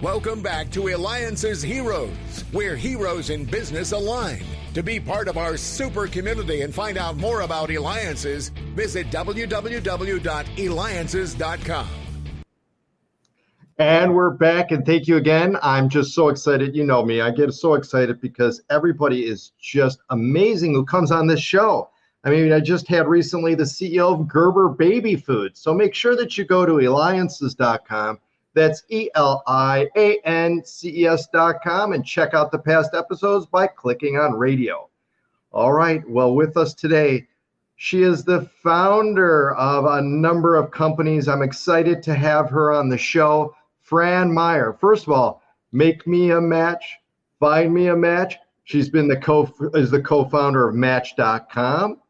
Welcome back to Eliances Heroes, where heroes in business align. To be part of our super community and find out more about Eliances, visit www.Eliances.com. And we're back, and thank you again. I'm just so excited. You know me, I get so excited because everybody is just amazing who comes on this show. I mean, I just had recently the CEO of Gerber Baby Food. So make sure that you go to Eliances.com. That's Eliances.com, and check out the past episodes by clicking on radio. All right, well, with us today, she is the founder of a number of companies. I'm excited to have her on the show. Fran Maier. First of all, make me a match, find me a match. She's been the co-founder of Match.com,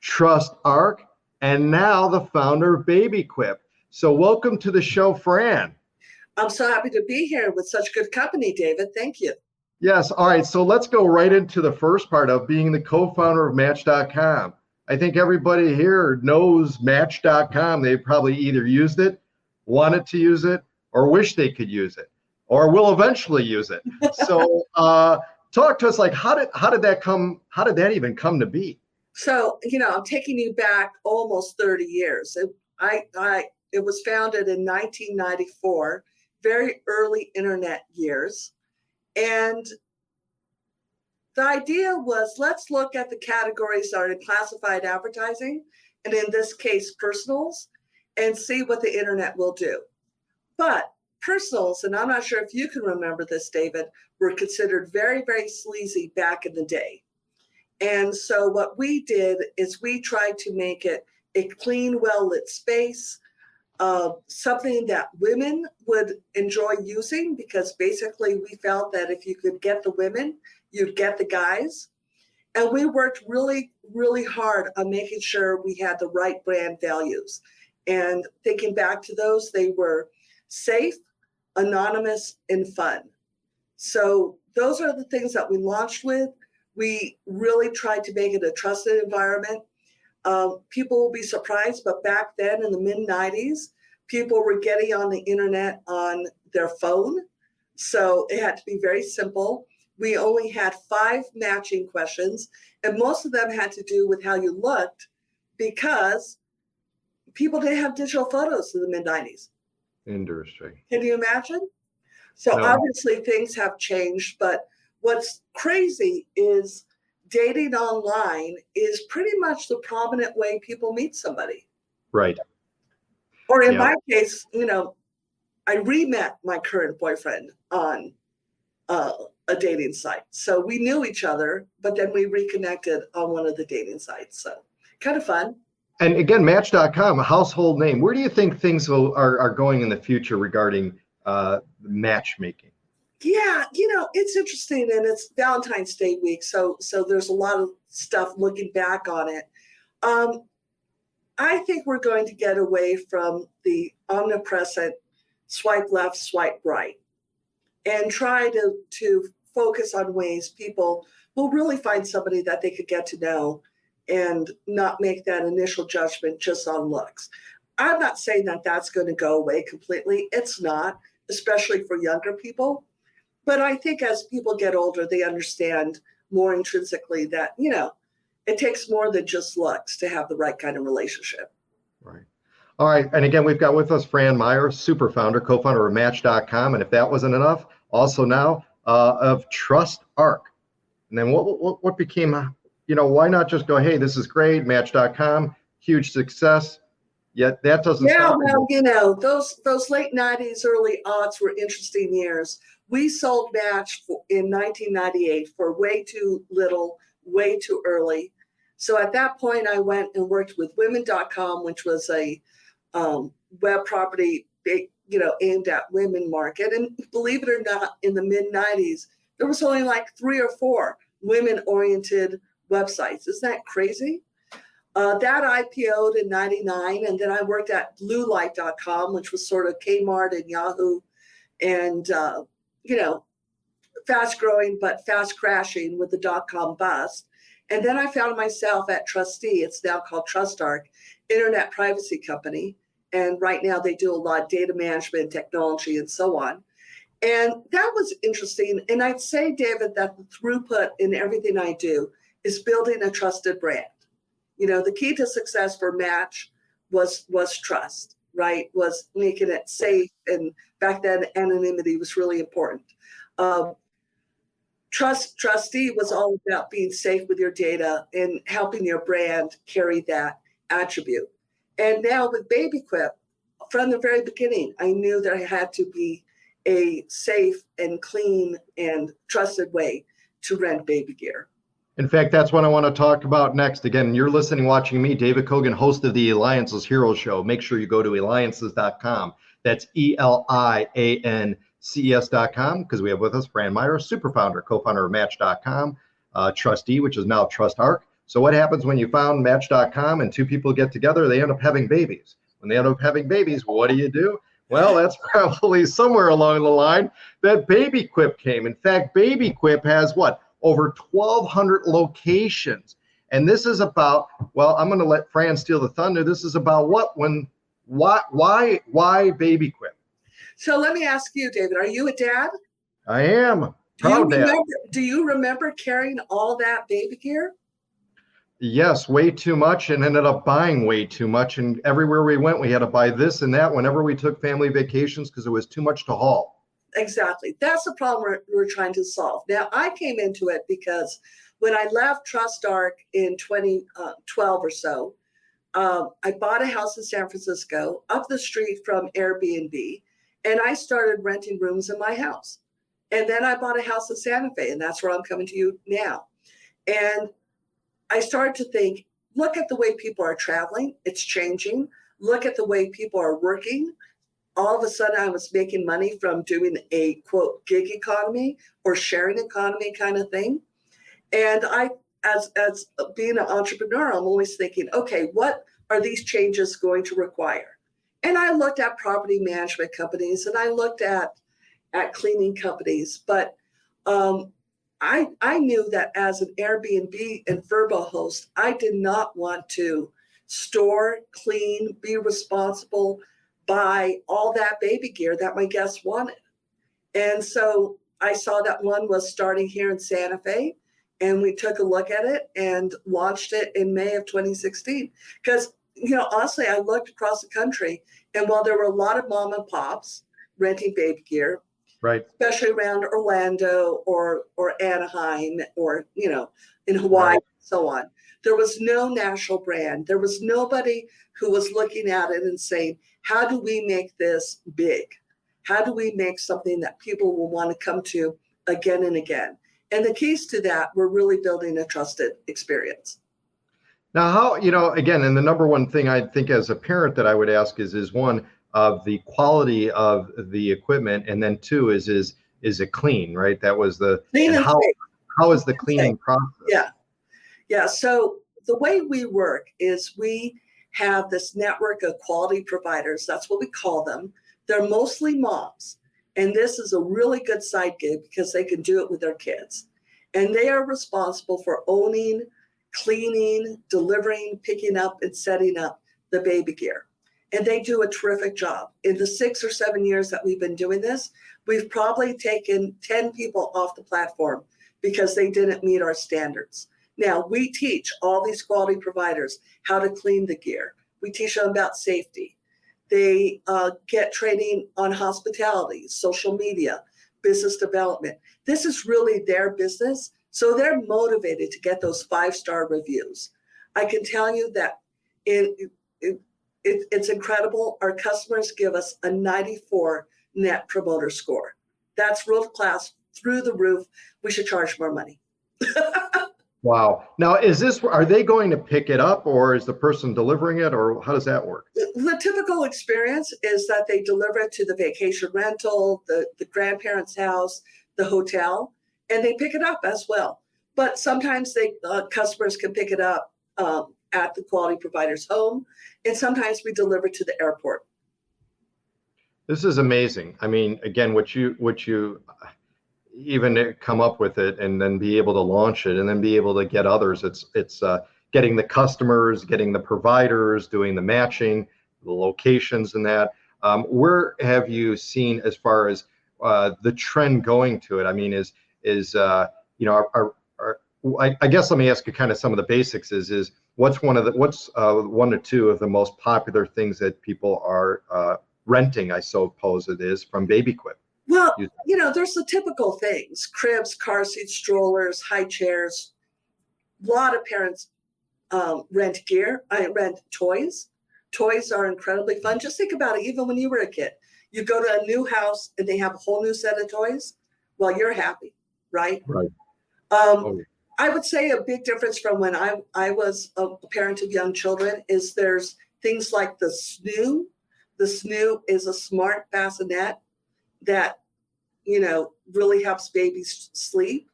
TRUSTe, and now the founder of BabyQuip. So welcome to the show, Fran. I'm so happy to be here with such good company, David. Thank you. Yes. All right. So let's go right into the first part of being the co-founder of Match.com. I think everybody here knows Match.com. They probably either used it, wanted to use it, or wish they could use it, or will eventually use it. So talk to us, like, how did that even come to be? So, I'm taking you back almost 30 years. It was founded in 1994, very early internet years. And the idea was, let's look at the categories that are in classified advertising, and in this case, personals, and see what the internet will do. But personals, and I'm not sure if you can remember this, David, were considered very, very sleazy back in the day. And so what we did is we tried to make it a clean, well-lit space, something that women would enjoy using, because basically we felt that if you could get the women, you'd get the guys. And we worked really, really hard on making sure we had the right brand values. And thinking back to those, they were safe, anonymous, and fun. So those are the things that we launched with. We really tried to make it a trusted environment. People will be surprised, but back then in the mid-90s, people were getting on the internet on their phone. So it had to be very simple. We only had 5 matching questions, and most of them had to do with how you looked, because people didn't have digital photos in the mid-90s. Interesting. Can you imagine? So No. Obviously things have changed, but what's crazy is dating online is pretty much the prominent way people meet somebody. Right. Or in my case, I re-met my current boyfriend on a dating site. So we knew each other, but then we reconnected on one of the dating sites. So kind of fun. And again, Match.com, a household name. Where do you think things are going in the future regarding matchmaking? Yeah, it's interesting, and it's Valentine's Day week, so there's a lot of stuff looking back on it. I think we're going to get away from the omnipresent swipe left, swipe right, and try to focus on ways people will really find somebody that they could get to know and not make that initial judgment just on looks. I'm not saying that that's going to go away completely. It's not, especially for younger people. But I think as people get older, they understand more intrinsically that, it takes more than just looks to have the right kind of relationship. Right. All right. And again, we've got with us Fran Maier, super founder, co-founder of Match.com. And if that wasn't enough, also now of TRUSTe. And then what became, why not just go, hey, this is great, Match.com, huge success. Yet that doesn't stop. Well, those late 90s, early aughts were interesting years. We sold Match in 1998 for way too little, way too early. So at that point, I went and worked with Women.com, which was a web property, aimed at women market. And believe it or not, in the mid 90s, there was only like 3 or 4 women-oriented websites. Isn't that crazy? That IPO'd in 99, and then I worked at bluelight.com, which was sort of Kmart and Yahoo, and, fast growing, but fast crashing with the dot-com bust. And then I found myself at TRUSTe. It's now called TRUSTe, internet privacy company. And right now they do a lot of data management, technology, and so on. And that was interesting. And I'd say, David, that the throughput in everything I do is building a trusted brand. You know, the key to success for Match was trust, right? Was making it safe. And back then, anonymity was really important. TRUSTe was all about being safe with your data and helping your brand carry that attribute. And now with BabyQuip, from the very beginning, I knew that I had to be a safe and clean and trusted way to rent baby gear. In fact, that's what I want to talk about next. Again, you're listening, watching me, David Kogan, host of the Eliances Heroes Show. Make sure you go to Eliances.com. That's Eliances.com, because we have with us Fran Maier, super founder, co-founder of Match.com, TRUSTe, which is now TrustArc. So what happens when you found Match.com and two people get together? They end up having babies. When they end up having babies, what do? Well, that's probably somewhere along the line that BabyQuip came. In fact, BabyQuip has what? Over 1,200 locations. And this is about, well, I'm going to let Fran steal the thunder. This is about why BabyQuip? So let me ask you, David, are you a dad? I am. Proud dad. Do you remember carrying all that baby gear? Yes, way too much, and ended up buying way too much. And everywhere we went, we had to buy this and that whenever we took family vacations because it was too much to haul. Exactly. That's the problem we're trying to solve. Now, I came into it because when I left TrustArc in 2012 or so, I bought a house in San Francisco up the street from Airbnb, and I started renting rooms in my house. And then I bought a house in Santa Fe, and that's where I'm coming to you now. And I started to think, look at the way people are traveling. It's changing. Look at the way people are working. All of a sudden, I was making money from doing a, quote, gig economy or sharing economy kind of thing. And I, as being an entrepreneur, I'm always thinking, okay, what are these changes going to require? And I looked at property management companies and I looked at cleaning companies, but I knew that as an Airbnb and Vrbo host, I did not want to store, clean, be responsible, buy all that baby gear that my guests wanted. And so I saw that one was starting here in Santa Fe, and we took a look at it and launched it in May of 2016. Because, you know, honestly, I looked across the country, and while there were a lot of mom and pops renting baby gear, right, especially around Orlando or Anaheim or, you know, in Hawaii, right, and so on, there was no national brand. There was nobody who was looking at it and saying, how do we make this big? How do we make something that people will want to come to again and again? And the keys to that were really building a trusted experience. Now, how, you know, again, and the number one thing I think as a parent that I would ask is one, of the quality of the equipment, and then two is it clean, right? That was the clean and how is the cleaning process? Yeah. So the way we work is we have this network of quality providers. That's what we call them. They're mostly moms, and this is a really good side gig because they can do it with their kids, and they are responsible for owning, cleaning, delivering, picking up, and setting up the baby gear. And they do a terrific job. In the 6 or 7 years that we've been doing this, we've probably taken 10 people off the platform because they didn't meet our standards. Now, we teach all these quality providers how to clean the gear. We teach them about safety. They get training on hospitality, social media, business development. This is really their business. So they're motivated to get those 5-star reviews. I can tell you that it's incredible. Our customers give us a 94 net promoter score. That's world class, through the roof. We should charge more money. Wow. Now, are they going to pick it up, or is the person delivering it, or how does that work? The typical experience is that they deliver it to the vacation rental, the grandparents' house, the hotel, and they pick it up as well. But sometimes customers can pick it up at the quality provider's home, and sometimes we deliver to the airport. This is amazing. I mean, again, what you even come up with it and then be able to launch it and then be able to get others. It's getting the customers, getting the providers, doing the matching, the locations and that. Where have you seen as far as the trend going to it? I mean, I guess let me ask you kind of some of the basics. Is what's one or two of the most popular things that people are renting? I suppose it is from BabyQuip. Well, there's the typical things: cribs, car seats, strollers, high chairs. A lot of parents rent gear. I rent toys. Toys are incredibly fun. Just think about it. Even when you were a kid, you go to a new house and they have a whole new set of toys. Well, you're happy, right? Right. I would say a big difference from when I was a parent of young children is there's things like the snoo. The snoo is a smart bassinet that, really helps babies sleep.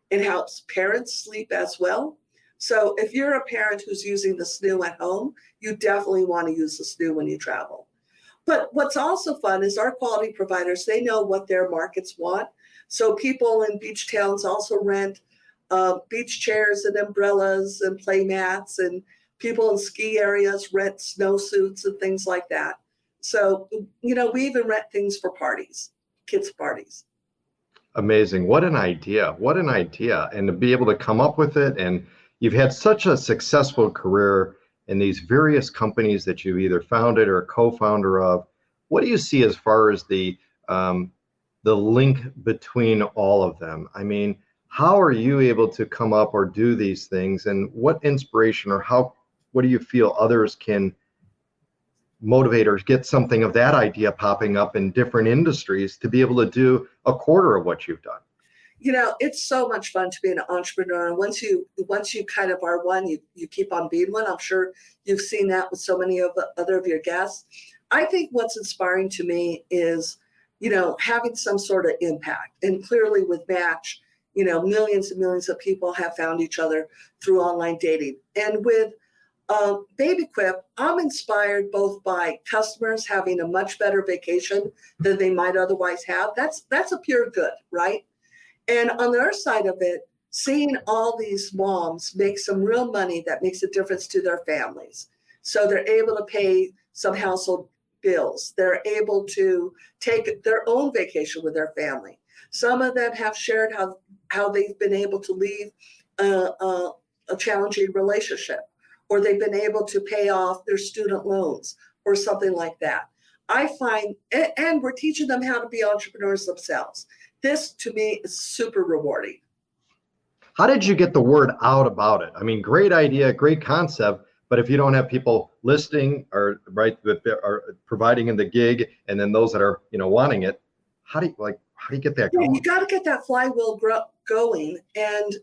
It helps parents sleep as well. So if you're a parent who's using the snoo at home, you definitely want to use the snoo when you travel. But what's also fun is our quality providers, they know what their markets want. So people in beach towns also rent beach chairs and umbrellas and play mats, and people in ski areas rent snowsuits and things like that. So, we even rent things for parties, kids' parties. Amazing. What an idea. What an idea. And to be able to come up with it. And you've had such a successful career in these various companies that you've either founded or co-founder of. What do you see as far as the link between all of them? I mean, how are you able to come up or do these things? And what inspiration or what do you feel others can motivate or get something of that idea popping up in different industries to be able to do a quarter of what you've done? It's so much fun to be an entrepreneur. And once you kind of are one, you keep on being one. I'm sure you've seen that with so many of other of your guests. I think what's inspiring to me is, having some sort of impact. And clearly with Match, millions and millions of people have found each other through online dating. And with BabyQuip, I'm inspired both by customers having a much better vacation than they might otherwise have. That's a pure good, right? And on the other side of it, seeing all these moms make some real money that makes a difference to their families. So they're able to pay some household bills. They're able to take their own vacation with their family. Some of them have shared how they've been able to leave a challenging relationship, or they've been able to pay off their student loans or something like that. I find, and we're teaching them how to be entrepreneurs themselves. This, to me, is super rewarding. How did you get the word out about it? I mean, great idea, great concept, but if you don't have people listing or providing in the gig, and then those that are wanting it, how do you get that going? You got to get that flywheel going. And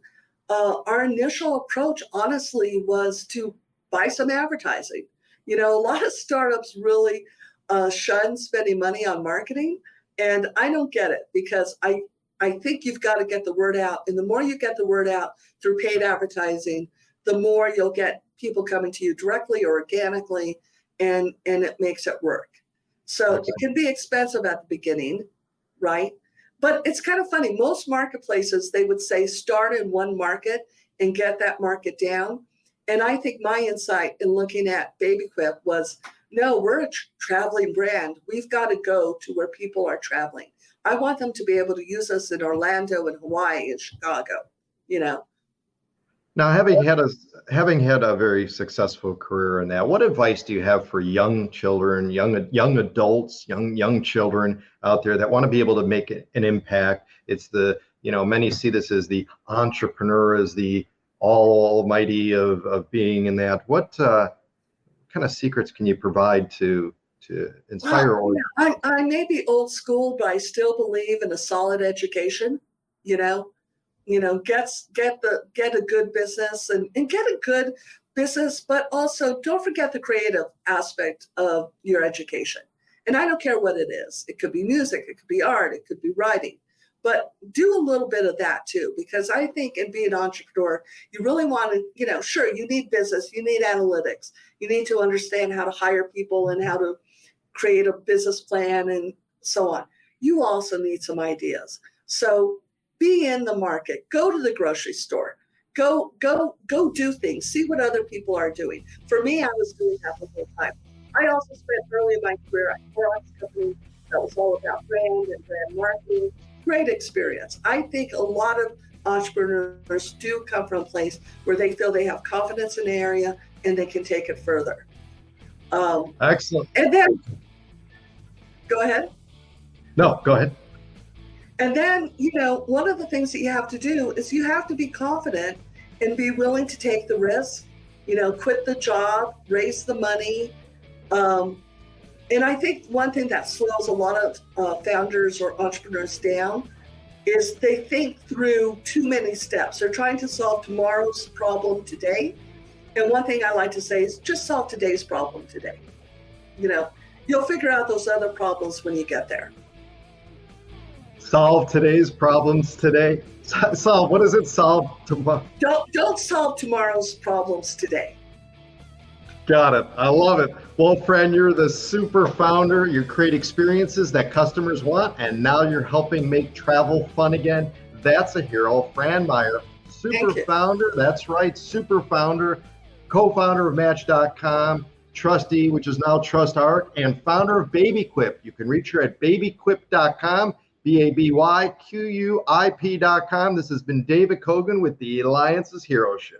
our initial approach, honestly, was to buy some advertising. A lot of startups really shun spending money on marketing. And I don't get it, because I think you've got to get the word out. And the more you get the word out through paid advertising, the more you'll get people coming to you directly or organically, and it makes it work. So It can be expensive at the beginning, right? But it's kind of funny. Most marketplaces, they would say start in one market and get that market down. And I think my insight in looking at BabyQuip was, no, we're a traveling brand. We've got to go to where people are traveling. I want them to be able to use us in Orlando and Hawaii and Chicago, Now, having had a very successful career in that, what advice do you have for young children, young adults, young children out there that want to be able to make an impact? It's many see this as the entrepreneur, as the almighty of being in that. What kind of secrets can you provide to inspire? I may be old school, but I still believe in a solid education. Get a good business and get a good business, but also don't forget the creative aspect of your education. And I don't care what it is. It could be music, it could be art, it could be writing, but do a little bit of that too, because I think in being an entrepreneur, you really want to, sure, you need business, you need analytics, you need to understand how to hire people and how to create a business plan and so on. You also need some ideas. So be in the market, go to the grocery store, go do things, see what other people are doing. For me, I was doing that the whole time. I also spent early in my career at Clorox company that was all about brand and brand marketing. Great experience. I think a lot of entrepreneurs do come from a place where they feel they have confidence in the area and they can take it further. Excellent. And then, go ahead. No, go ahead. And then, one of the things that you have to do is you have to be confident and be willing to take the risk, quit the job, raise the money. And I think one thing that slows a lot of founders or entrepreneurs down is they think through too many steps. They're trying to solve tomorrow's problem today. And one thing I like to say is just solve today's problem today. You'll figure out those other problems when you get there. Solve today's problems today. Solve, what is it? Solve tomorrow. Don't solve tomorrow's problems today. Got it. I love it. Well, Fran, you're the super founder. You create experiences that customers want, and now you're helping make travel fun again. That's a hero. Fran Maier, super founder. That's right, super founder, co-founder of Match.com, TRUSTe, which is now TrustArt, and founder of BabyQuip. You can reach her at BabyQuip.com, BabyQuip.com. This has been David Kogan with the Eliances Hero Show.